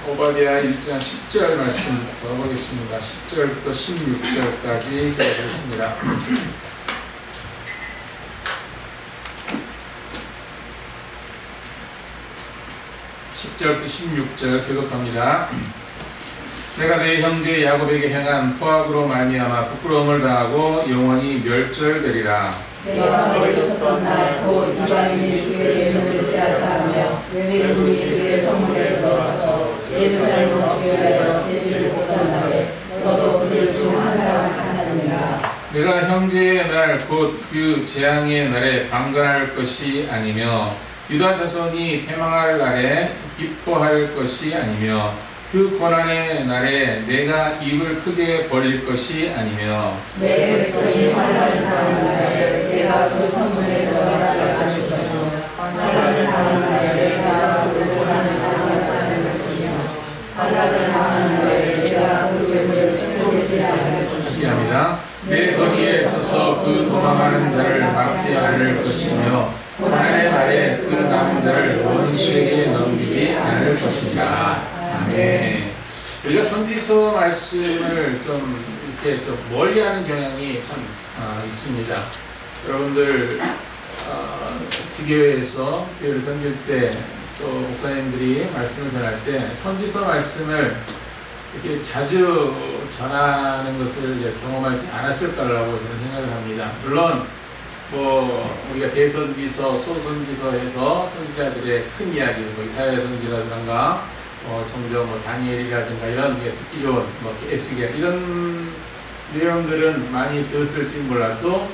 오바댜 1장 10절 말씀부터 보겠습니다. 10절부터 16절까지 읽어보겠습니다. 10절부터 16절 교독합니다. 내가 내 형제 야곱에게 행한 포악으로 말미암아 부끄러움을 당하고 영원히 멸절되리라. 내가 멀리 있었던 날 곧 이방인이 그의 제물을 빼앗아가며 외국인이 그의 성문에 들어와서 예루살렘을 얻게 하여 제지를 못한 날에 너도 그들 중 한 사람 하나니라. 내가 형제의 날 곧 그 재앙의 날에 방관할 것이 아니며 유다 자손이 패망할 날에 기뻐할 것이 아니며 그 고난의 날에 내가 입을 크게 벌릴 것이 아니며 내 백성이 환난을 당하는 날에 내가 그 성문에 들어가지 않을 것이며 환난을 당하는 날에 내가 그 고난을 당하지 않을 것이며 환난을 당하는 날에 내가 그 제물을 쏟지 않을 것이며 합니다. 내 거리에 서서 그 도망하는 자를 막지 않을 것이며 고난의 날에 그 남은 자를 원수에게 넘기지 않을 것이니라. 아멘. 우리가 선지서 말씀을 좀 이렇게 좀 멀리하는 경향이 참 있습니다. 여러분들 지교회에서 교회를 섬길 때 또 목사님들이 말씀을 전할 때 선지서 말씀을 이렇게 자주 전하는 것을 이제 경험하지 않았을까라고 저는 생각을 합니다. 물론 뭐 우리가 대선지서, 소선지서에서 선지자들의 큰 이야기, 뭐 이사야 선지라든가 종종 뭐 다니엘이라든가 이런 게 듣기 좋은 뭐 에스겔 이런 내용들은 많이 들었을지 몰라도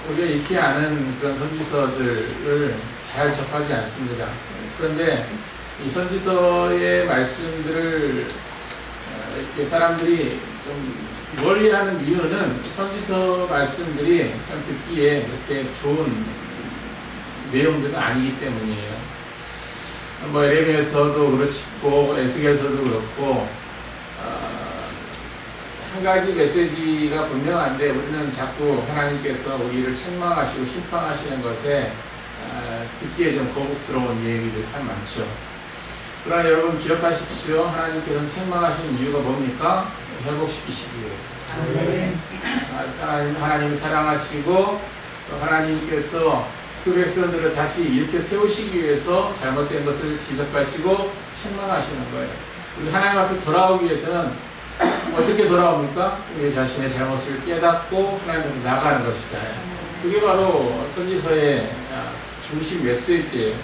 우리가 익히 아는 그런 선지서들을 잘 접하지 않습니다. 그런데 이 선지서의 말씀들을 이렇게 사람들이 좀 멀리하는 이유는 선지서 말씀들이 참 듣기에 이렇게 좋은 내용들은 아니기 때문이에요. 뭐 에레미야서도 그렇고 에스겔서도 그렇고 한 가지 메시지가 분명한데 우리는 자꾸 하나님께서 우리를 책망하시고 심판하시는 것에 듣기에 좀 거북스러운 얘기들이 참 많죠. 그러나 여러분 기억하십시오. 하나님께서는 책망하시는 이유가 뭡니까? 회복시키시기 위해서. 하나님이 사랑하시고 하나님께서 그 백성들을 다시 이렇게 세우시기 위해서 잘못된 것을 지적하시고 책망하시는 거예요. 우리 하나님 앞에 돌아오기 위해서는 어떻게 돌아옵니까? 우리 자신의 잘못을 깨닫고 하나님 앞에 나가는 것이잖아요. 그게 바로 선지서의 중심 메시지예요.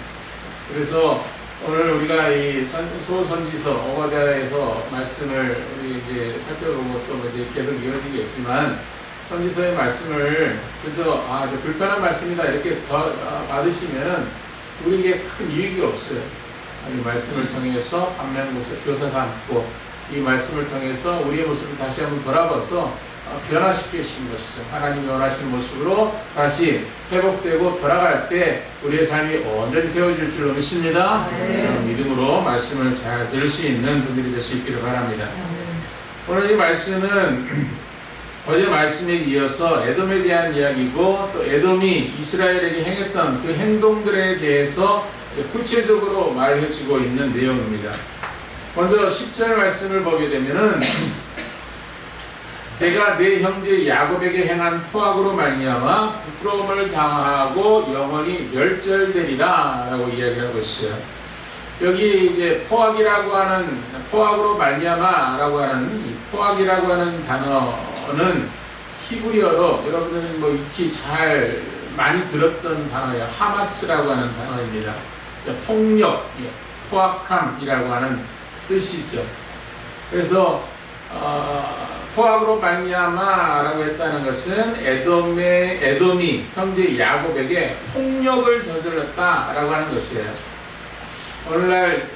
그래서 오늘 우리가 이 소선지서 오바댜에서 말씀을 우리 이제 살펴보고 또 이제 계속 이어지겠지만 선지서의 말씀을 그저 저 불편한 말씀이다 이렇게 받으시면은 우리에게 큰 유익이 없어요. 이 말씀을 통해서 반면교사 교사 삼고 이 말씀을 통해서 우리의 모습을 다시 한번 돌아봐서 변화시키신 것이죠. 하나님이 원하시는 모습으로 다시 회복되고 돌아갈 때 우리의 삶이 온전히 세워질 줄로 믿습니다. 믿음으로 말씀을 잘 들을 수 있는 분들이 될 수 있기를 바랍니다. 오늘 이 말씀은 어제 말씀에 이어서 에돔에 대한 이야기고 또 에돔이 이스라엘에게 행했던 그 행동들에 대해서 구체적으로 말해주고 있는 내용입니다. 먼저 10절 말씀을 보게 되면은 내가 내 형제 야곱에게 행한 포악으로 말미암아 부끄러움을 당하고 영원히 멸절되리라 라고 이야기하고 있어요. 여기 이제 포악으로 말미암아 라고 하는 이 포악이라고 하는 단어는 히브리어로 여러분들은 뭐 익히 잘 많이 들었던 단어예요. 하마스라고 하는 단어입니다. 폭력, 포악함이라고 하는 뜻이죠. 그래서 포악으로 말미암아라고 했다는 것은 에돔이 형제 야곱에게 폭력을 저질렀다라고 하는 것이에요. 오늘날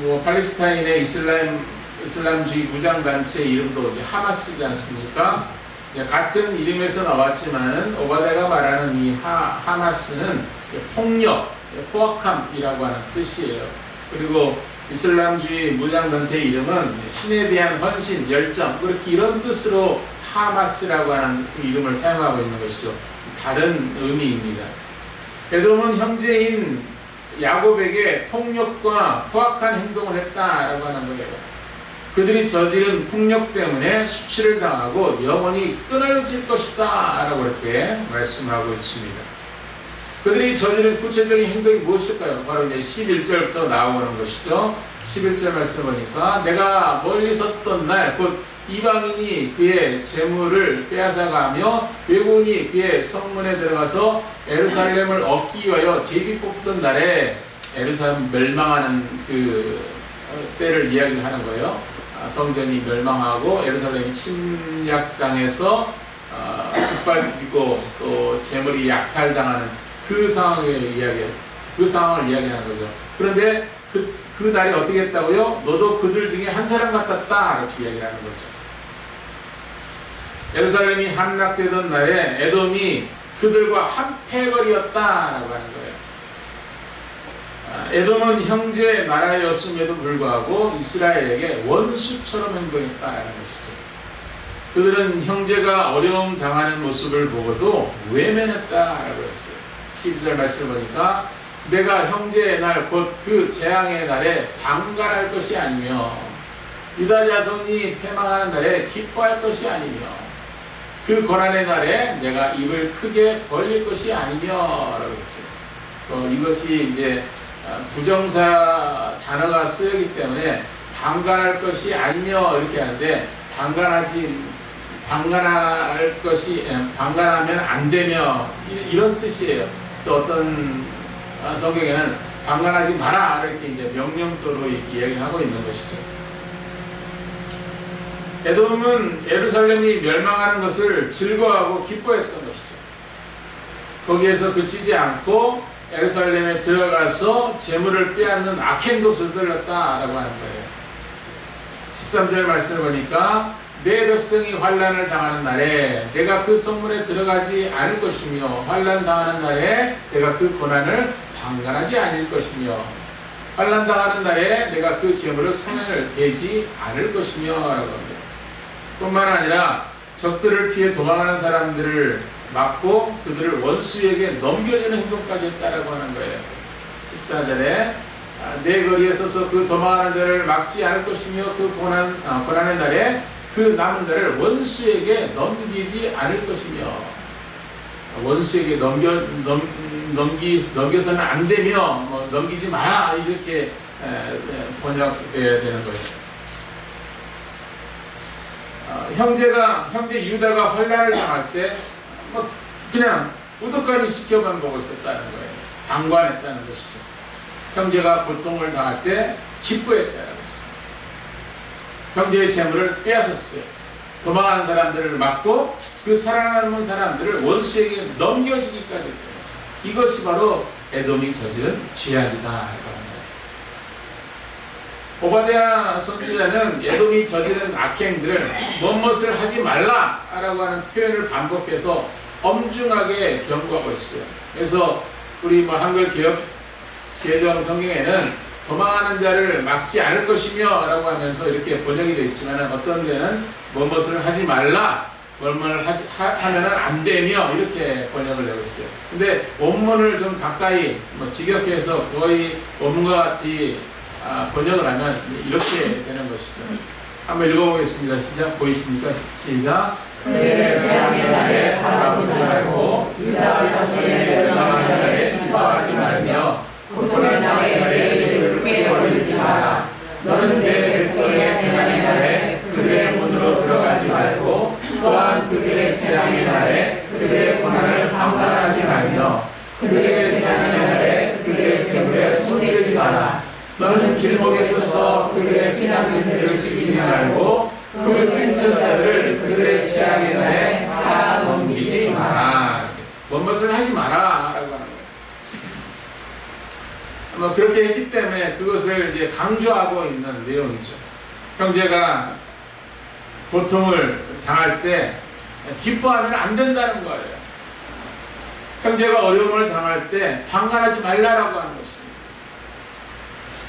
뭐 팔레스타인의 이슬람주의 무장단체 이름도 이제 하마스지 않습니까? 같은 이름에서 나왔지만 오바댜가 말하는 이 하마스는 폭력, 포악함이라고 하는 뜻이에요. 그리고 이슬람주의 무장단체 이름은 신에 대한 헌신, 열정, 그렇게 이런 뜻으로 하마스라고 하는 이름을 사용하고 있는 것이죠. 다른 의미입니다. 에돔은 형제인 야곱에게 폭력과 포악한 행동을 했다라고 하는 거예요. 그들이 저지른 폭력 때문에 수치를 당하고 영원히 끊어질 것이다 라고 이렇게 말씀하고 있습니다. 그들이 저지른 구체적인 행동이 무엇일까요? 바로 이제 11절부터 나오는 것이죠. 11절 말씀 보니까 내가 멀리 섰던 날 곧 이방인이 그의 재물을 빼앗아가며 외국인이 그의 성문에 들어가서 예루살렘을 얻기 위하여 제비 뽑던 날에 예루살렘 멸망하는 그 때를 이야기하는 거예요. 성전이 멸망하고 예루살렘이 침략당해서 짓밟히고 또 재물이 약탈당하는 그 상황을 이야기하는 거죠. 그런데 그 날이 어떻게 했다고요? 너도 그들 중에 한 사람 같았다 이렇게 이야기를 하는 거죠. 예루살렘이 함락되던 날에 에돔이 그들과 한패거리였다라고 하는 거예요. 에돔은 형제 나라였음에도 불구하고 이스라엘에게 원수처럼 행동했다라는 것이죠. 그들은 형제가 어려움 당하는 모습을 보고도 외면했다라고 했어요. 12절 말씀을 보니까 내가 형제의 날 곧 그 재앙의 날에 방관할 것이 아니며 유다 자손이 패망하는 날에 기뻐할 것이 아니며 그 고난의 날에 내가 입을 크게 벌릴 것이 아니며 라고 했어요. 이것이 이제 부정사 단어가 쓰여기 때문에 방관할 것이 아니며 이렇게 하는데 방관하면 안 되며 이런 뜻이에요. 또 어떤 성경에는 방관하지 마라 이렇게 이제 명령조로 이야기하고 있는 것이죠. 에돔은 예루살렘이 멸망하는 것을 즐거워하고 기뻐했던 것이죠. 거기에서 그치지 않고 예루살렘에 들어가서 재물을 빼앗는 악행도를 들렀다라고 하는 거예요. 13절 말씀을 보니까 내 백성이 환난을 당하는 날에 내가 그 성문에 들어가지 않을 것이며 환난 당하는 날에 내가 그 고난을 방관하지 않을 것이며 환난 당하는 날에 내가 그 재물을 손을 대지 않을 것이며 라고 합니다. 뿐만 아니라 적들을 피해 도망하는 사람들을 막고 그들을 원수에게 넘겨주는 행동까지 했다라고 하는 거예요. 14절에 내 거리에 서서 그 도망하는 자를 막지 않을 것이며 그 고난의 날에 그 남은 자를 원수에게 넘기지 않을 것이며 원수에게 넘겨서는 안 되며 넘기지 마라 이렇게 번역되어야 되는 거예요. 형제 유다가 환난을 당할 때 그냥 우두까지 지켜만 보고 있었다는 거예요. 방관했다는 것이죠. 형제가 고통을 당할 때 기뻐했다는 것이죠. 형제의 재물을 빼앗았어요. 도망하는 사람들을 막고 그 살아남은 사람들을 원수에게 넘겨주기까지 했던 것이죠. 이것이 바로 에돔이 저지른 죄악이다. 오바댜 선지자는 에돔이 저지른 악행들을 무엇을 하지 말라라고 하는 표현을 반복해서 엄중하게 경고하고 있어요. 그래서 우리 한글 개정 성경에는 도망하는 자를 막지 않을 것이며 라고 하면서 이렇게 번역이 되어 있지만 어떤 데는 무엇을 하지 말라, 무엇을 하면은 안 되며 이렇게 번역을 내고 있어요. 근데 원문을 좀 가까이 직역해서 거의 원문과 같이 번역을 하면 이렇게 되는 것이죠. 한번 읽어보겠습니다. 시작. 보이십니까? 시작. 그의 재앙의 날에 바라보지 말고 유다 자손의 멸망의 날에 기뻐하지 말며 고통의 날에 내 이름을 크게 벌리지 마라. 너는 내 백성의 재난의 날에 그들의 문으로 들어가지 말고 또한 그들의 재앙의 날에 그들의 고난을 방관하지 말며 그들의 재난의 날에 그들의 재물에 손대지 마라. 너는 길목에 서서 그들의 피난민들을 죽이지 말고 그 생존자들을 그들의 재앙의 날에 다 넘기지 마라. 무엇을 하지 마라 라고 하는 거예요. 그렇게 했기 때문에 그것을 이제 강조하고 있는 내용이죠. 형제가 고통을 당할 때 기뻐하면 안 된다는 거예요. 형제가 어려움을 당할 때 방관하지 말라라고 하는 것입니다.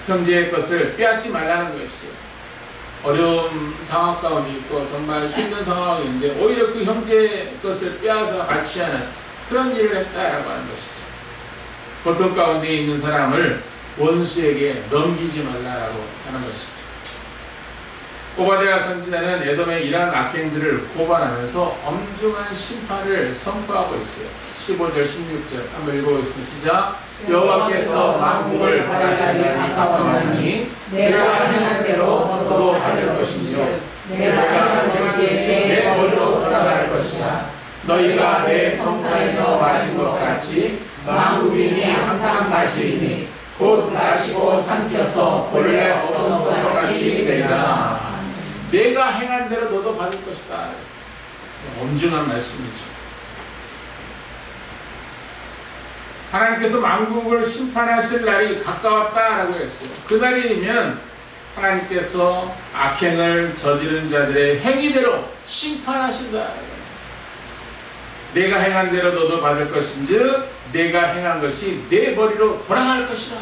형제의 것을 빼앗지 말라는 것이죠. 어려운 상황 가운데 있고 정말 힘든 상황인데 오히려 그 형제의 것을 빼앗아 갈취하는 그런 일을 했다라고 하는 것이죠. 고통 가운데 있는 사람을 원수에게 넘기지 말라라고 하는 것입니다. 오바댜 선지자는 에돔의 이러한 악행들을 고발하면서 엄중한 심판을 선포하고 있어요. 15절, 16절 한번 읽어보겠습니다. 시작. 여호와께서 만국을 벌하시는 날이 가까웠나니 내가 행한 대로 너도 받을 것인즉 내가 행한 것이 내 머리로 돌아갈 것이라. 너희가 내 성산에서 마신 것 같이 만국인이 항상 마시리니 곧 마시고 삼켜서 본래 없었던 것 같이 되리라. 내가 행한 대로 너도 받을 것이다. 엄중한 말씀이죠. 하나님께서 만국을 심판하실 날이 가까웠다라고 했어요. 그 날이면 하나님께서 악행을 저지른 자들의 행위대로 심판하신다. 내가 행한 대로 너도 받을 것인즉 내가 행한 것이 내 머리로 돌아갈 것이다.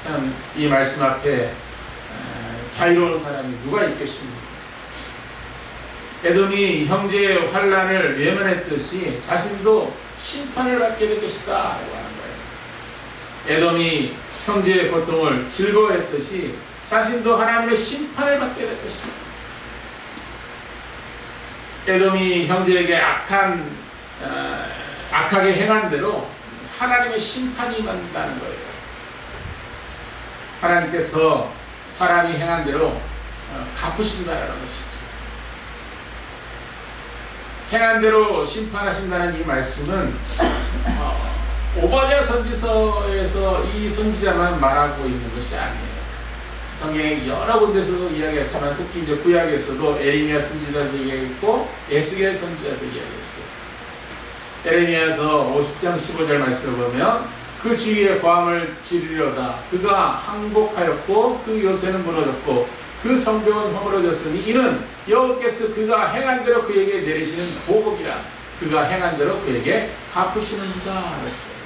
참, 이 말씀 앞에 자유로운 사람이 누가 있겠습니까? 에돔이 형제의 환난을 외면했듯이 자신도 심판을 받게 될 것이다 라고 하는 거예요. 에돔이 형제의 고통을 즐거워했듯이 자신도 하나님의 심판을 받게 될 것이다. 에돔이 형제에게 악하게 행한 대로 하나님의 심판이 임한다는 거예요. 하나님께서 사람이 행한 대로 갚으신다는 것이죠. 행한 대로 심판하신다는 이 말씀은 오바댜 선지서에서 이 선지자만 말하고 있는 것이 아니에요. 성경의 여러 군데서도 이야기했지만 특히 이제 구약에서도 에레미야 선지자도 이야기했고 에스겔 선지자도 이야기했어요. 에레미야서 50장 15절 말씀을 보면 그 주위에 고함을 지르려다 그가 항복하였고 그 요새는 무너졌고 그 성벽은 허물어졌으니 이는 여호와께서 그가 행한 대로 그에게 내리시는 보복이라. 그가 행한 대로 그에게 갚으시는다 그랬어요.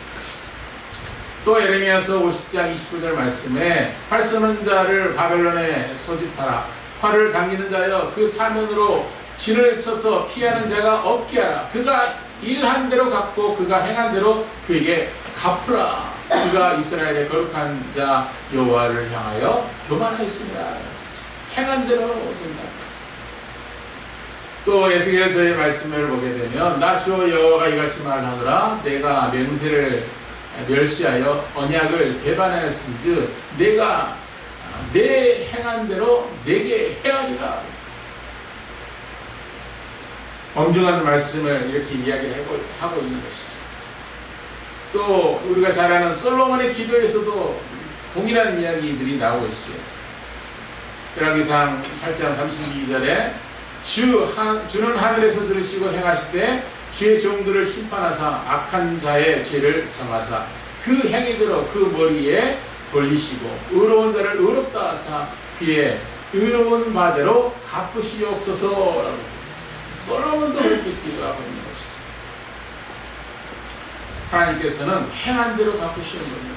또 에레미야서 50장 29절 말씀에 활 쏘는 자를 바벨론에 소집하라. 활을 당기는 자여 그 사면으로 진을 쳐서 피하는 자가 없게 하라. 그가 일한 대로 갚고 그가 행한 대로 그에게 갚으라. 그가 이스라엘의 거룩한 자 여호와를 향하여 교만하였습니다. 행한 대로 된다. 또 에스겔서의 말씀을 보게 되면 나 주 여호와가 이같이 말하노라. 내가 맹세를 멸시하여 언약을 배반하였은즉 내가 내 행한 대로 내게 헤아리라. 엄중한 말씀을 이렇게 이야기를 하고 있는 것이죠. 또 우리가 잘 아는 솔로몬의 기도에서도 동일한 이야기들이 나오고 있어요. 열왕기상 8장 32절에 주는 하늘에서 들으시고 행하시되 주의 종들을 심판하사 악한 자의 죄를 정하사 그 행위대로 그 머리에 돌리시고 의로운 자를 의롭다 하사 그의 의로운 바대로 갚으시옵소서. 솔로몬도 그렇게 기도하고 있는 것이죠. 하나님께서는 행한 대로 갚으시는 겁니다.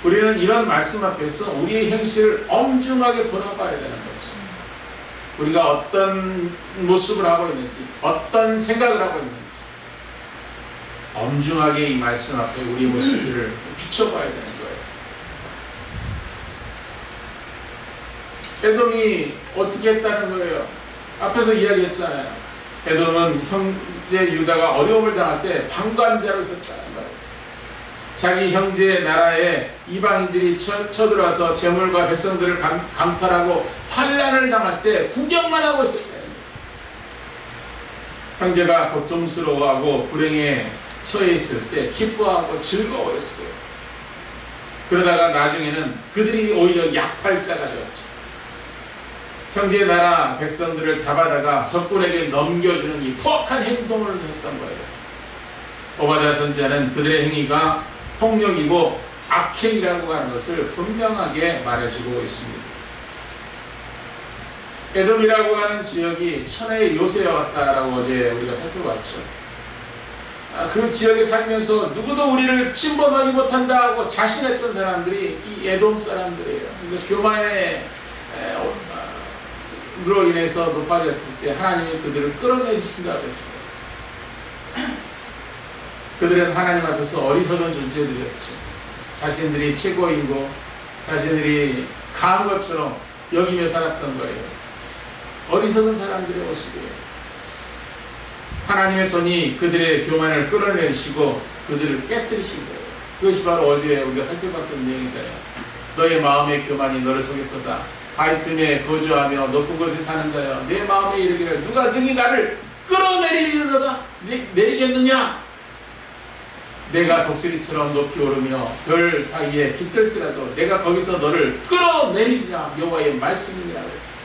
우리는 이런 말씀 앞에서 우리의 행실을 엄중하게 돌아봐야 되는 거죠. 우리가 어떤 모습을 하고 있는지, 어떤 생각을 하고 있는지 엄중하게 이 말씀 앞에 우리의 모습들을 비춰봐야 되는 거예요. 에돔이 어떻게 했다는 거예요? 앞에서 이야기했잖아요. 에돔은 형제 유다가 어려움을 당할 때 방관자로 있었다는 거예요. 자기 형제 나라에 이방인들이 쳐들어와서 재물과 백성들을 강탈하고 환난을 당할 때 구경만 하고 있었다는 거예요. 형제가 고통스러워하고 불행에 처해 있을 때 기뻐하고 즐거워했어요. 그러다가 나중에는 그들이 오히려 약탈자가 되었죠. 형제 나라 백성들을 잡아다가 적군에게 넘겨주는 이 포악한 행동을 했던 거예요. 오바댜 선지자는 그들의 행위가 폭력이고 악행이라고 하는 것을 분명하게 말해주고 있습니다. 에돔이라고 하는 지역이 천혜의 요새와 같다라고 어제 우리가 살펴봤죠. 그 지역에 살면서 누구도 우리를 침범하지 못한다 하고 자신했던 사람들이 이 에돔 사람들이에요. 근데 교만의 로 인해서 높아졌을 때 하나님이 그들을 끌어내주신다고 했어요. 그들은 하나님 앞에서 어리석은 존재들이었죠. 자신들이 최고이고 자신들이 강한 것처럼 여기며 살았던 거예요. 어리석은 사람들의 모습이에요. 하나님의 손이 그들의 교만을 끌어내리시고 그들을 깨뜨리신 거예요. 그것이 바로 어디에 우리가 살펴봤던 내용이잖아요. 너의 마음의 교만이 너를 속였도다. 바위 틈에 거주하며 높은 곳에 사는 자여, 내 마음에 이르기를 누가 능히 나를 끌어내리리로다. 내리겠느냐? 내가 독수리처럼 높이 오르며 별 사이에 깃들지라도 내가 거기서 너를 끌어내리리라. 여호와의 말씀이라고 했어.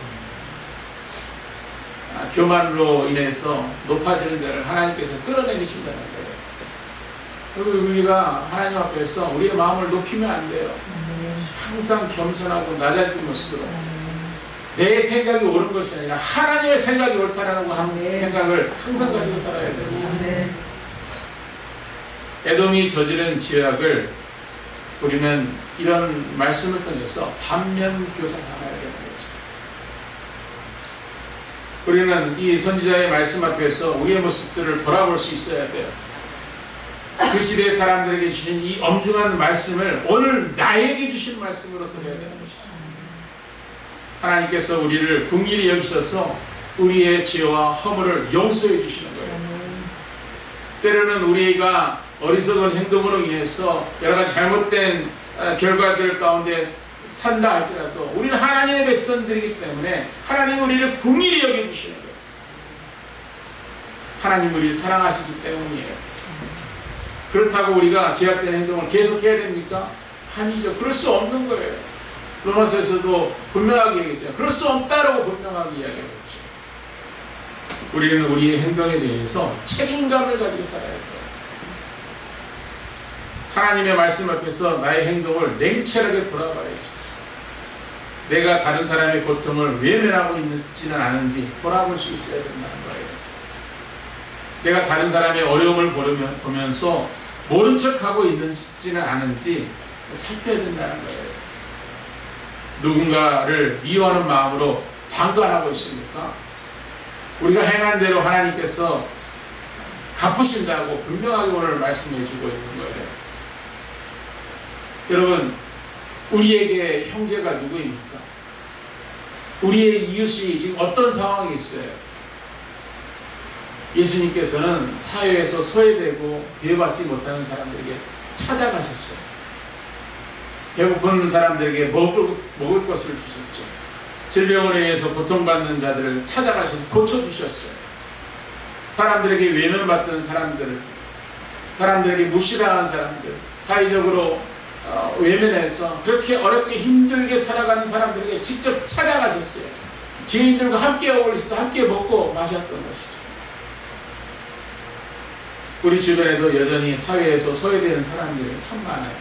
교만으로 인해서 높아지는 자를 하나님께서 끌어내리신다는 거예요. 그리고 우리가 하나님 앞에서 우리의 마음을 높이면 안 돼요. 항상 겸손하고 낮아진 모습으로 내 생각이 옳은 것이 아니라 하나님의 생각이 옳다라는 생각을 항상 가지고 살아야 돼요. 에돔이 저지른 죄악을 우리는 이런 말씀을 통해서 반면교사하여야 되는 거죠. 우리는 이 선지자의 말씀 앞에서 우리의 모습들을 돌아볼 수 있어야 돼요. 그 시대 사람들에게 주신 이 엄중한 말씀을 오늘 나에게 주신 말씀으로 드려야 되는 것이죠. 하나님께서 우리를 긍휼히 여기셔서 우리의 죄와 허물을 용서해 주시는 거예요. 때로는 우리가 어리석은 행동으로 인해서 여러 가지 잘못된 결과들 가운데 산다 할지라도 우리는 하나님의 백성들이기 때문에 하나님 우리를 긍휼히 여겨주시는 거예요. 하나님 우리를 사랑하시기 때문이에요. 그렇다고 우리가 죄악된 행동을 계속해야 됩니까? 아니죠. 그럴 수 없는 거예요. 로마서에서도 분명하게 얘기했잖아요. 그럴 수 없다라고 분명하게 이야기하고 있죠. 우리는 우리의 행동에 대해서 책임감을 가지고 살아야 돼요. 하나님의 말씀 앞에서 나의 행동을 냉철하게 돌아봐야죠. 내가 다른 사람의 고통을 외면하고 있지는 않은지 돌아볼 수 있어야 된다는 거예요. 내가 다른 사람의 어려움을 보면서 모른 척하고 있지는 않은지 살펴야 된다는 거예요. 누군가를 미워하는 마음으로 방관하고 있습니까? 우리가 행한 대로 하나님께서 갚으신다고 분명하게 오늘 말씀해 주고 있는 거예요. 여러분, 우리에게 형제가 누구입니까? 우리의 이웃이 지금 어떤 상황에 있어요? 예수님께서는 사회에서 소외되고 대우받지 못하는 사람들에게 찾아가셨어요. 배고픈 사람들에게 먹을 것을 주셨죠. 질병으로 인해서 고통받는 자들을 찾아가셔서 고쳐주셨어요. 사람들에게 외면받던 사람들에게 무시당한 사람들, 사회적으로 외면해서 그렇게 어렵게 힘들게 살아가는 사람들에게 직접 찾아가셨어요. 지인들과 함께 어울리셔서 함께 먹고 마셨던 것이죠. 우리 주변에도 여전히 사회에서 소외되는 사람들이 참 많아요.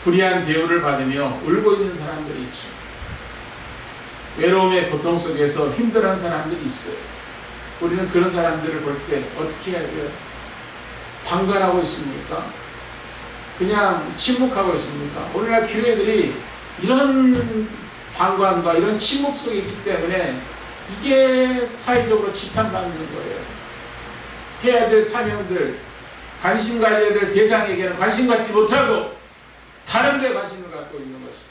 불의한 대우를 받으며 울고 있는 사람들이 있죠. 외로움의 고통 속에서 힘들어하는 사람들이 있어요. 우리는 그런 사람들을 볼 때 어떻게 해야 돼요? 방관하고 있습니까? 그냥 침묵하고 있습니까? 오늘날 교회들이 이런 방관과 이런 침묵 속에 있기 때문에 이게 사회적으로 지탄받는 거예요. 해야 될 사명들, 관심 가져야 될 대상에게는 관심 갖지 못하고 다른 데 관심을 갖고 있는 것이죠.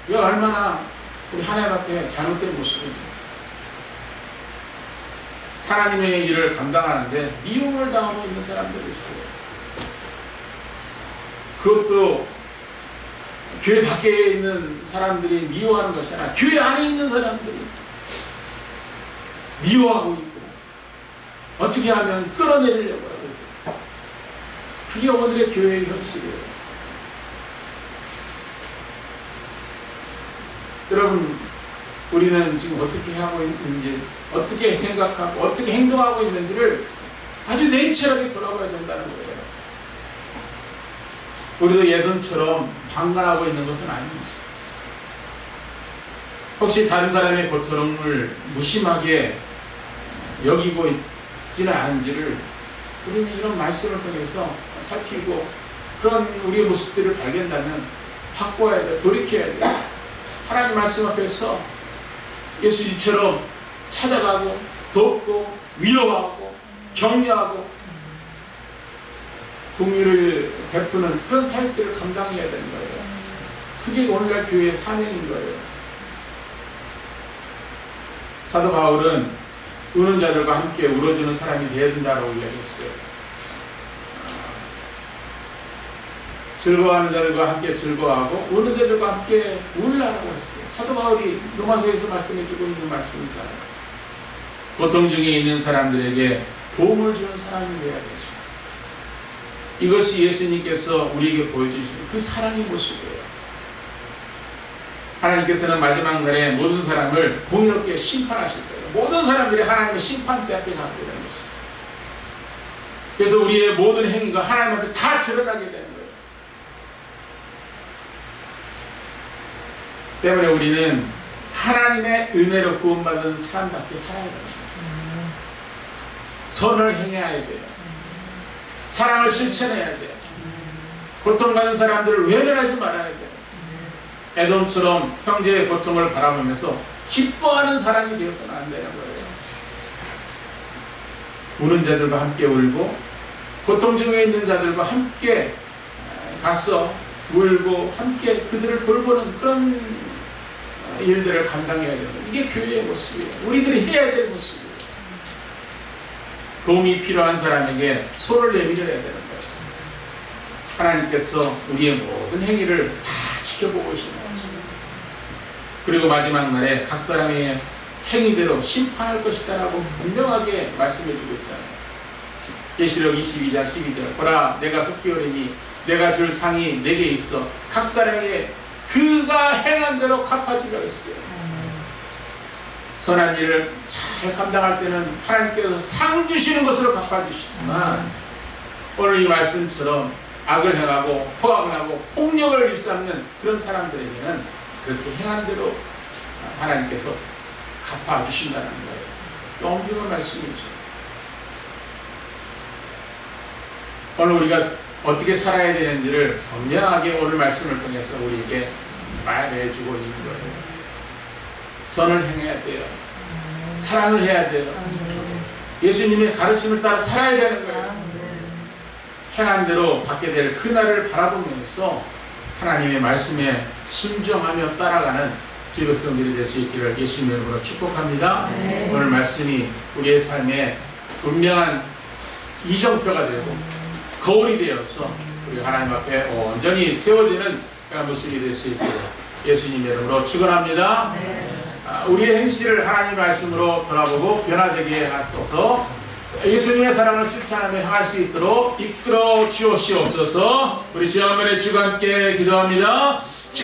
이거 얼마나 우리 하나님 앞에 잘못된 모습인지. 하나님의 일을 감당하는데 미움을 당하고 있는 사람들이 있어요. 그것도 교회 밖에 있는 사람들이 미워하는 것이 아니라 교회 안에 있는 사람들이 미워하고 있고 어떻게 하면 끌어내리려고 하고 있고, 그게 오늘의 교회의 현실이에요. 여러분, 우리는 지금 어떻게 하고 있는지, 어떻게 생각하고 어떻게 행동하고 있는지를 아주 냉철하게 돌아봐야 된다는 거예요. 우리도 예전처럼 방관하고 있는 것은 아니죠. 혹시 다른 사람의 고통을 무심하게 여기고 있지는 않은지를 우리는 이런 말씀을 통해서 살피고 그런 우리의 모습들을 발견하면 바꿔야 돼요. 돌이켜야 돼요. 하나님 말씀 앞에서 예수님처럼 찾아가고 돕고 위로하고 격려하고 긍휼을 베푸는 그런 사역들을 감당해야 되는 거예요. 그게 오늘날 교회의 사명인 거예요. 사도 바울은 우는 자들과 함께 울어주는 사람이 되어야 된다고 이야기했어요. 즐거워하는 자들과 함께 즐거워하고 우는 자들과 함께 울라고 했어요. 사도 바울이 로마서에서 말씀해주고 있는 말씀이잖아요. 고통 중에 있는 사람들에게 도움을 주는 사람이 되어야 되죠. 이것이 예수님께서 우리에게 보여주시는 그 사랑의 모습이에요. 하나님께서는 마지막 날에 모든 사람을 공의롭게 심판하실 거예요. 모든 사람들이 하나님의 심판대 앞에 가게 되는 것이죠. 그래서 우리의 모든 행위가 하나님 앞에 다 드러나게 되는 거예요. 때문에 우리는 하나님의 은혜로 구원받은 사람답게 살아야 됩니다. 선을 행해야 돼요. 사랑을 실천해야 돼요. 고통받는 사람들을 외면하지 말아야 돼요. 에돔처럼 형제의 고통을 바라보면서 기뻐하는 사람이 되어서는 안 되는 거예요. 우는 자들과 함께 울고 고통 중에 있는 자들과 함께 가서 울고 함께 그들을 돌보는 그런 일들을 감당해야 되는 거예요. 이게 교회의 모습이에요. 우리들이 해야 될 모습이에요. 도움이 필요한 사람에게 손을 내밀어야 되는 거예요. 하나님께서 우리의 모든 행위를 다 지켜보고 계시는 거죠. 그리고 마지막 날에 각 사람의 행위대로 심판할 것이다라고 분명하게 말씀해주고 있잖아요. 계시록 22장 12절 보라 내가 속히 오리니 내가 줄 상이 내게 있어 각 사람에게 그가 행한 대로 갚아주려 했어요. 선한 일을 잘 감당할 때는 하나님께서 상 주시는 것으로 갚아주시지만 오늘 이 말씀처럼 악을 행하고 포악을 하고 폭력을 일삼는 그런 사람들에게는 그렇게 행한 대로 하나님께서 갚아주신다는 거예요. 엄중한 말씀이죠. 오늘 우리가 어떻게 살아야 되는지를 분명하게 오늘 말씀을 통해서 우리에게 말해주고 있는 거예요. 선을 행해야 돼요. 사랑을 해야 돼요. 예수님의 가르침을 따라 살아야 되는 거예요. 행한 대로 받게 될 그날을 바라보면서 하나님의 말씀에 순종하며 따라가는 주의 백성들이 될 수 있기를 예수님의 이름으로 축복합니다. 네. 오늘 말씀이 우리의 삶에 분명한 이정표가 되고 거울이 되어서 우리 하나님 앞에 온전히 세워지는 그런 모습이 될 수 있기를 예수님의 이름으로 축원합니다. 네. 우리의 행실을 하나님 말씀으로 돌아보고 변화되게 하소서. 예수님의 사랑을 실천하며 향할 수 있도록 이끌어 주옵시옵소서. 우리 주여 한 번에 주와 함께 기도합니다.